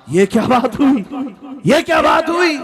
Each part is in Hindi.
ये क्या बात हुई, ये क्या बात हुई?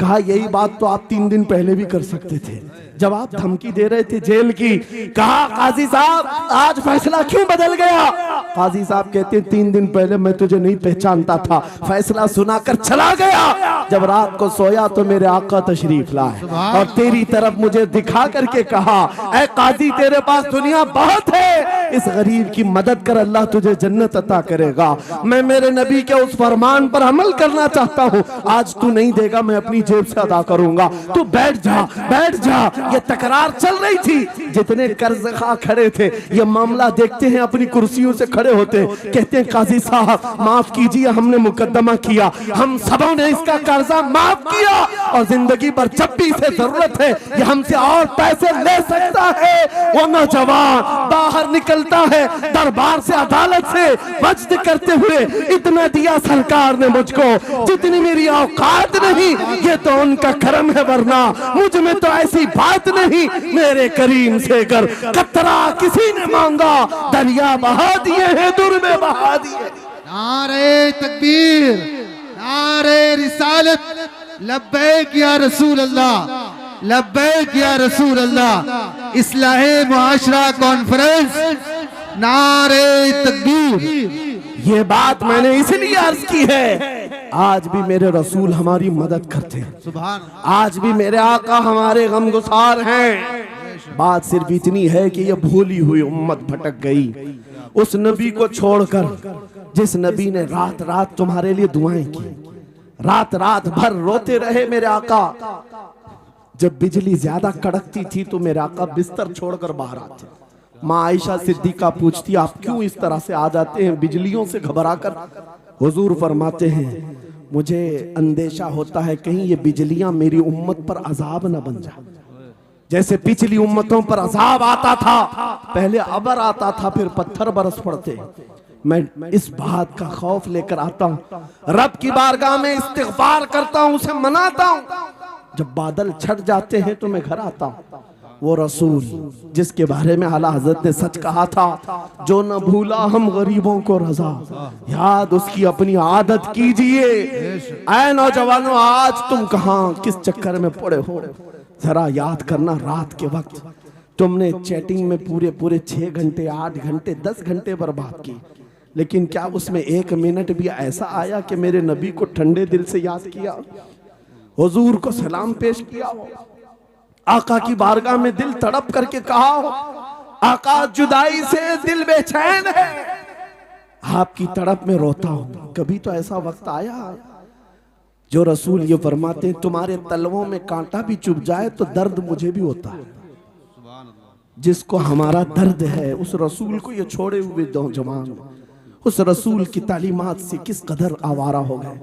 कहा यही बात तो आप 3 दिन पहले भी कर सकते थे जब आप धमकी दे रहे थे जेल की। कहा काजी साहब आज फैसला क्यों बदल गया? काजी साहब कहते 3 दिन पहले मैं तुझे नहीं पहचानता था, फैसला सुनाकर चला गया। जब रात को सोया तो मेरे आका तशरीफ लाए और तेरी तरफ मुझे दिखा करके कहा, ऐ काजी तेरे पास दुनिया बहुत है, इस गरीब की मदद कर, अल्लाह तुझे जन्नत अता करेगा। मैं मेरे नबी के उस फरमान पर अमल करना चाहता हूँ, आज तू नहीं देगा मैं अपनी जेब से अदा करूंगा, तू बैठ जा बैठ जा। ये तकरार चल रही थी, जितने कर्ज खा खड़े थे ये मामला देखते हैं अपनी कुर्सियों से खड़े होते, कहते हैं काजी साहब माफ कीजिए, हमने मुकदमा किया, हम सबों ने इसका कर्जा माफ किया और जिंदगी भर जब भी इसे जरूरत है ये हमसे और पैसे ले सकता है। वो नौजवान बाहर निकलता है दरबार से, अदालत से वज्द करते हुए, इतना दिया सरकार ने मुझको जितनी मेरी औकात नहीं, ये तो उनका करम है, वरना मुझ में तो ऐसी बात नहीं। मेरे करीम से कर कतरा किसी ने मांगा, दरिया बहा दिए हैं, दुर में बहा दिए। नारे तकबीर, नारे रिसालत, लब्बैक या रसूल अल्लाह, लब्बैक या रसूल अल्लाह। इस्लाहे मुआशरा कॉन्फ्रेंस, नारे तकबीर। ये बात मैंने इसलिए अर्ज की है, आज भी मेरे रसूल हमारी मदद करते हैं, सुभान, आज भी मेरे आका हमारे गमगुसार हैं। बात सिर्फ इतनी है कि ये भूली हुई उम्मत भटक गई उस नबी को छोड़कर जिस नबी ने रात रात तुम्हारे लिए दुआएं की, रात रात भर रोते रहे मेरे आका। जब बिजली ज्यादा कड़कती थी तो मेरे आका बिस्तर छोड़कर बाहर आते। माँ आयशा सिद्दीका पूछती आप क्यों इस तरह से आ जाते हैं बिजलियों से घबराकर? हुजूर फरमाते हैं मुझे अंदेशा होता है कहीं ये बिजलियां मेरी उम्मत पर अजाब न बन जाए, जैसे पिछली उम्मतों पर अजाब आता था, पहले अबर आता था फिर पत्थर बरस पड़ते। मैं इस बात का खौफ लेकर आता हूँ, रब की बारगाह में इस्तिग़फार करता हूँ, उसे मनाता हूँ। जब बादल छट जाते हैं तो मैं घर आता हूँ। वो रसूल जिसके बारे में आला हजरत ने सच कहा था, जो न भूला हम गरीबों को रजा, याद उसकी अपनी आदत कीजिए। ऐ नौजवानों आज तुम कहाँ किस चक्कर में पड़े हो, जरा याद करना रात के वक्त तुमने चैटिंग में पूरे पूरे 6 घंटे 8 घंटे 10 घंटे बर्बाद की, लेकिन क्या उसमें 1 मिनट भी ऐसा आया कि मेरे नबी को ठंडे दिल से याद किया, हुजूर को सलाम पेश किया हो, आका की बारगाह में दिल तड़प करके कहा हो, आका जुदाई से दिल बेचैन है, आपकी तड़प में रोता हूं। कभी तो ऐसा वक्त आया जो रसूल ये फरमाते हैं तुम्हारे तलवों में कांटा भी चुभ जाए तो दर्द मुझे भी होता है। जिसको हमारा दर्द है उस रसूल को ये छोड़े हुए नौजवान उस रसूल की तालीमात से किस कदर आवारा हो गए।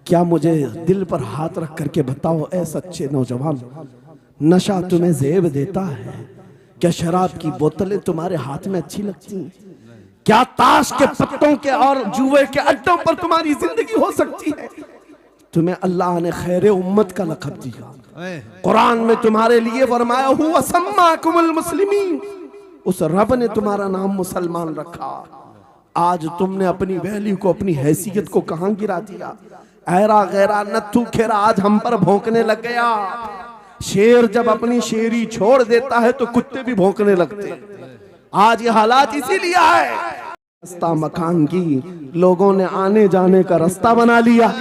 क्या मुझे दिल पर हाथ रख करके बताओ ऐ सच्चे नौजवान, नशा तुम्हें जेब देता है? क्या शराब की बोतलें तुम्हारे हाथ में अच्छी लगती हैं? क्या ताश के पत्तों के और जुए के अड्डों पर तुम्हारी जिंदगी हो सकती है? तुम्हें अल्लाह ने खैर उम्मत का लक़ब दिया, कुरान में तुम्हारे लिए फरमाया हुआ सम्माकुमुल मुस्लिमीन, उस रब ने तुम्हारा नाम मुसलमान रखा। आज तुमने अपनी वैल्यू को, अपनी हैसियत को कहां गिरा दिया? ऐरा गैरा नत्थू खेरा आज हम पर भौंकने लग गया। शेर जब अपनी शेरी छोड़ देता है तो कुत्ते भी भौंकने लगते हैं। आज ये हालात इसीलिए है, रास्ता मकान की लोगों ने आने जाने का रास्ता बना लिया।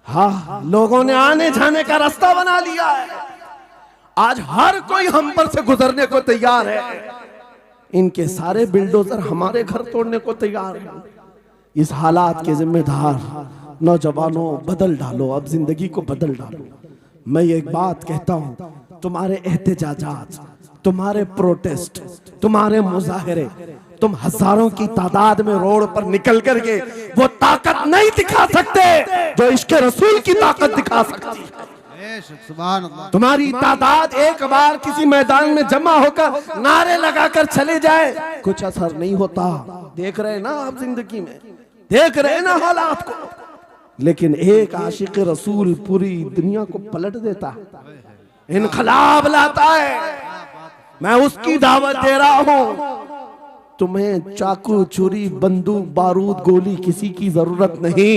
हाँ, लोगों ने आने जाने का रास्ता बना लिया है। आज हर कोई हम पर से गुजरने को तैयार है। इनके सारे बिल्डोजर हमारे घर तोड़ने को तैयार है। इस हालात के जिम्मेदार नौजवानों बदल डालो, अब जिंदगी को बदल डालो। मैं एक बात कहता हूं, तुम्हारे एहतजाजात, तुम्हारे प्रोटेस्ट, तुम्हारे मुजाहरे, तुम हजारों की तादाद में रोड पर निकल करके वो ताकत नहीं दिखा सकते जो इश्क रसूल की ताकत दिखा सकती है। तुम्हारी तादाद एक बार किसी मैदान में जमा होकर नारे लगाकर चले जाए, कुछ असर नहीं होता। देख रहे ना आप जिंदगी में, देख रहे ना हालात को। लेकिन एक आशिक रसूल पूरी दुनिया को पलट देता है, इनकलाब लाता है। मैं उसकी दावत दे रहा हूं। तुम्हें चाकू छुरी बंदूक बारूद गोली किसी की जरूरत नहीं।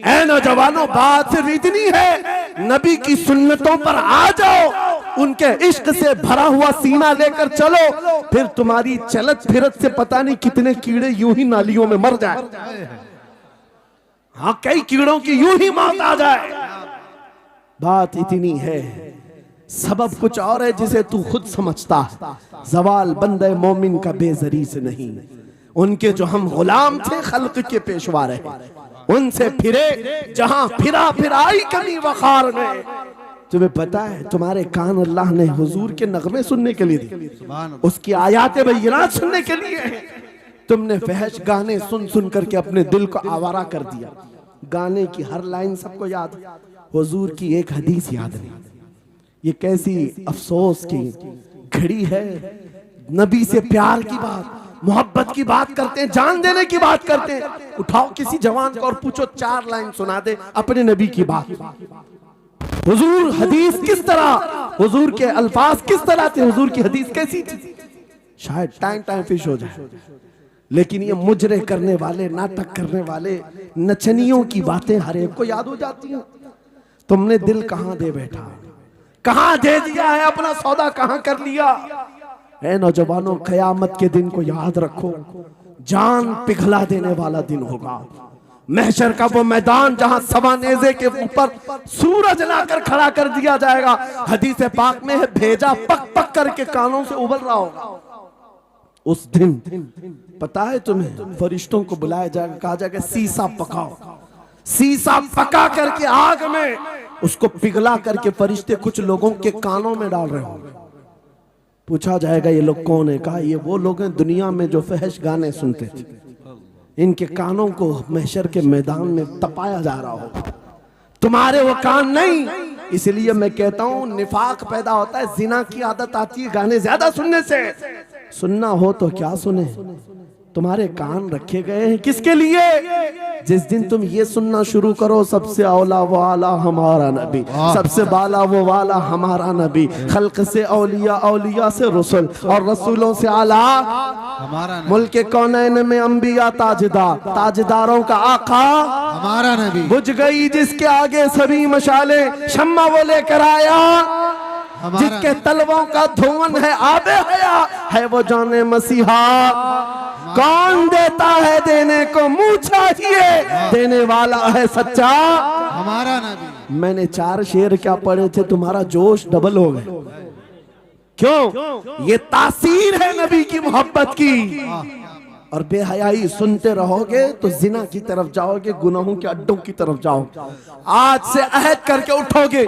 ऐ नौजवानों, बात सिर्फ इतनी है, नबी की सुन्नतों पर आ जाओ, उनके इश्क से भरा हुआ सीना लेकर चलो, फिर तुम्हारी चलत फिरत से पता नहीं कितने कीड़े यूं ही नालियों में मर जाए। हाँ, कई कीड़ों की यूं ही मौत आ जाए। बात इतनी है, सबब कुछ और है जिसे तू खुद समझता है। जवाल बंदे मोमिन का बेजरी से नहीं, उनके जो हम गुलाम थे खल्क के पेशवा रहे, उनसे फिरे जहां फिरा फिर आई कमी वखार में। तुम्हें पता है तुम्हारे कान अल्लाह ने हुजूर के नगमे सुनने के लिए दिए, उसकी आयाते बय्यिनात सुनने के लिए। तुमने फहश गाने सुन सुन करके अपने दिल को आवारा कर दिया। गाने की हर लाइन सबको याद, हुजूर की एक हदीस याद नहीं। ये कैसी अफसोस की घड़ी है। नबी से प्यार की बात, मोहब्बत की बात करते हैं, जान देने की बात करते हैं। उठाओ किसी जवान को और पूछो 4 लाइन सुना दे अपने नबी की बात। हुजूर हदीस किस तरह, हुजूर के अल्फाज किस तरह थे, हुजूर की हदीस कैसी थी, शायद टाइम टाइम फिश हो जाए। लेकिन ये मुजरे करने वाले, नाटक करने वाले, नचनियों की बातें हर एक को याद हो जाती हैं। तुमने दिल कहां दे बैठा, कहां दे दिया है, अपना सौदा कहां कर लिया है। नौजवानों, कयामत के दिन को याद रखो, जान पिघला देने वाला दिन होगा। महशर का वो मैदान जहां सवा नेज़े के ऊपर सूरज लाकर खड़ा कर दिया जाएगा। हदीस पाक में है, भेजा पक पक करके कानों से उबल रहा होगा। उस दिन पता है तुम्हें, फरिश्तों को बुलाया जाएगा, कहा जाएगा सीसा पकाओ। सीसा पका करके आग में उसको पिघला करके फरिश्ते कुछ लोगों के कानों में डाल रहे होंगे। पूछा जाएगा ये लोग कौन है, कहा ये वो लोग हैं दुनिया में जो फहश गाने सुनते थे, इनके कानों को महशर के मैदान में तपाया जा रहा होगा, तुम्हारे वो कान नहीं। इसलिए मैं कहता हूं निफाक पैदा होता है, जिना की आदत आती है गाने ज्यादा सुनने से। सुनना हो तो क्या सुने, तुम्हारे कान रखे गए हैं किसके लिए? जिस दिन तुम ये सुनना शुरू करो, सबसे औला वो आला हमारा नबी, सबसे बाला वो वाला हमारा नबी, खल्क से औलिया, औलिया से रसूल और रसूलों से आला हमारा नबी, मुल्क कौनैन में अंबिया ताजदार, ताजदारों का आका हमारा नबी, बुझ गई जिसके आगे सभी मशाले, शम्मा वो लेकर आया जिसके तलवों का धुआं है आबे हया, है वो जाने मसीहा। कौन देता है देने को मुंह चाहिए, देने वाला है सच्चा हमारा नबी। मैंने 4 शेर क्या पढ़े थे, तुम्हारा जोश डबल हो गए। क्यों? ये तासीर है नबी की मोहब्बत की। और बेहयाई सुनते रहोगे तो जिना की तरफ जाओगे, गुनाहों के अड्डों की तरफ जाओगे। आज से अहद करके उठोगे,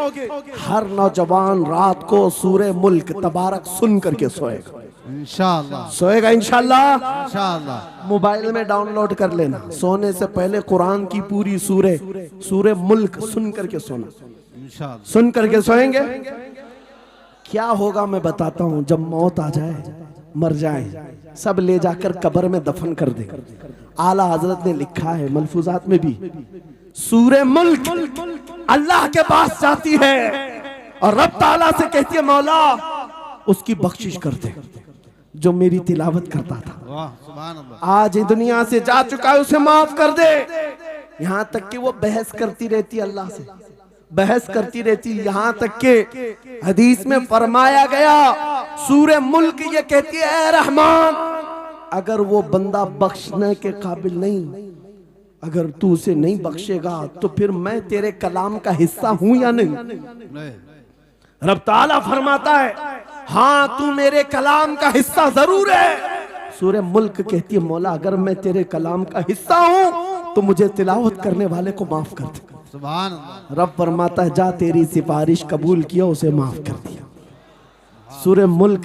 हर नौजवान रात को सूरे मुल्क तबारक सुन करके सोएगा, इंशाअल्लाह सोएगा इंशाअल्लाह। इंशाअल्लाह मोबाइल में डाउनलोड कर लेना, सोने से पहले कुरान की पूरी सूरे मुल्क सुन करके सोना, इंशाअल्लाह सुन करके सोएंगे। क्या होगा मैं बताता हूं, जब मौत आ जाए, मर जाए, सब ले जाकर कब्र में दफन कर दे। आला हजरत ने लिखा है मलफूजात में भी, सूरे मुल्क अल्लाह के पास जाती है और रब ताला से कहती है मौला उसकी बख्शिश कर दे जो मेरी तिलावत करता था, वाह सुभान अल्लाह, आज दुनिया से जा चुका है, उसे माफ कर दे। यहां तक कि वो बहस करती रहती अल्लाह से, बहस करती रहती, यहां तक के हदीस में फरमाया गया सूरे मुल्क ये कहती है ऐ रहमान, अगर वो बंदा बख्शने के काबिल नहीं, अगर तू उसे नहीं बख्शेगा तो फिर मैं तेरे कलाम का हिस्सा हूं या नहीं? रब ताला फरमाता है हाँ तू मेरे कलाम का हिस्सा जरूर है। सूरे मुल्क कहती है मौला अगर मैं तेरे कलाम का हिस्सा हूं तो मुझे तिलावत करने वाले को माफ कर दे। सुभान अल्लाह। रब फरमाता है जा तेरी सिफारिश कबूल किया, उसे माफ कर दिया। सूरे मुल्क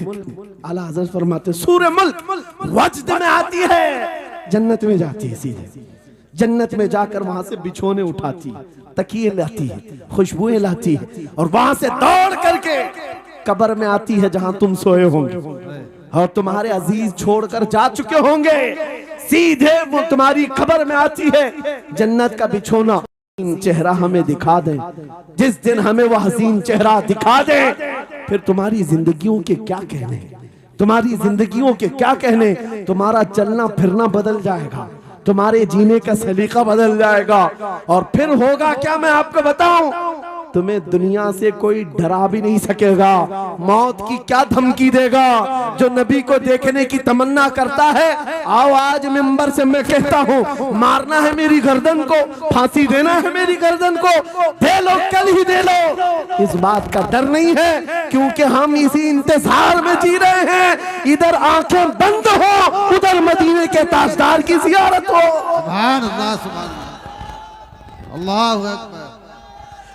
आला हज़रत फरमाते सूरे मुल्क वजद में आती है, जन्नत में जाती है, सीधे जन्नत में जाकर वहां से बिछोने उठाती, तकिए लाती है, खुशबुएं लाती है और वहां से दौड़ करके कब्र में आती है जहां तुम सोए होंगे और तुम्हारे अजीज छोड़कर जा चुके होंगे। सीधे वो तुम्हारी कब्र में आती है, जन्नत का बिछोना चेहरा हमें दिखा दे। जिस दिन हमें वो हसीन चेहरा दिखा दे फिर तुम्हारी जिंदगियों के क्या कहने, तुम्हारी जिंदगियों के क्या कहने, तुम्हारा चलना फिरना बदल जाएगा, तुम्हारे जीने का सलीका बदल जाएगा। और फिर होगा क्या, मैं आपको बताऊं, तुम्हें दुनिया से कोई डरा भी नहीं सकेगा। मौत की क्या धमकी देगा? जो नबी को देखने की तमन्ना करता है, आओ आज मिंबर से मैं कहता हूँ, मारना है मेरी गर्दन को, फांसी देना है मेरी गर्दन को, दे लो, कल ही दे लो। इस बात का डर नहीं है, क्योंकि हम इसी इंतजार में जी रहे हैं, इधर आंखें बंद हो, उधर मदीने के ताजदार की जियारत हो। सुभान अल्लाह, सुभान अल्लाह, अल्लाहु अकबर।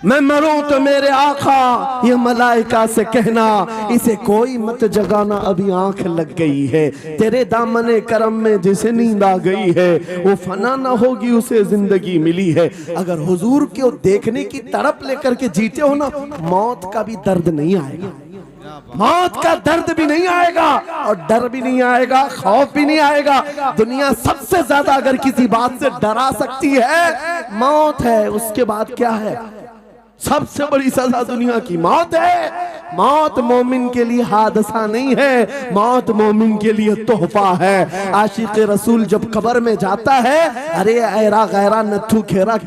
मैं मरूं तो मेरे आका, ये मलाइका से कहना, इसे कोई मत जगाना, अभी आंख लग गई है। तेरे दामने करम में जिसे नींद आ गई है, वो फना ना होगी, उसे जिंदगी मिली है। अगर हुजूर को देखने की तड़प लेकर के जीते हो ना, मौत का भी दर्द नहीं आएगा, मौत का दर्द भी नहीं आएगा, और डर भी नहीं आएगा, खौफ भी नहीं आएगा। दुनिया सबसे ज्यादा अगर किसी बात से डरा सकती है, मौत है। उसके बाद क्या है? सबसे बड़ी सजा दुनिया की मौत है। मौत मोमिन के लिए हादसा नहीं है, मौत मोमिन के लिए तोहफा है। आशिक रसूल जब कब्र में जाता है, अरे ऐरा गैरा नथु खेरा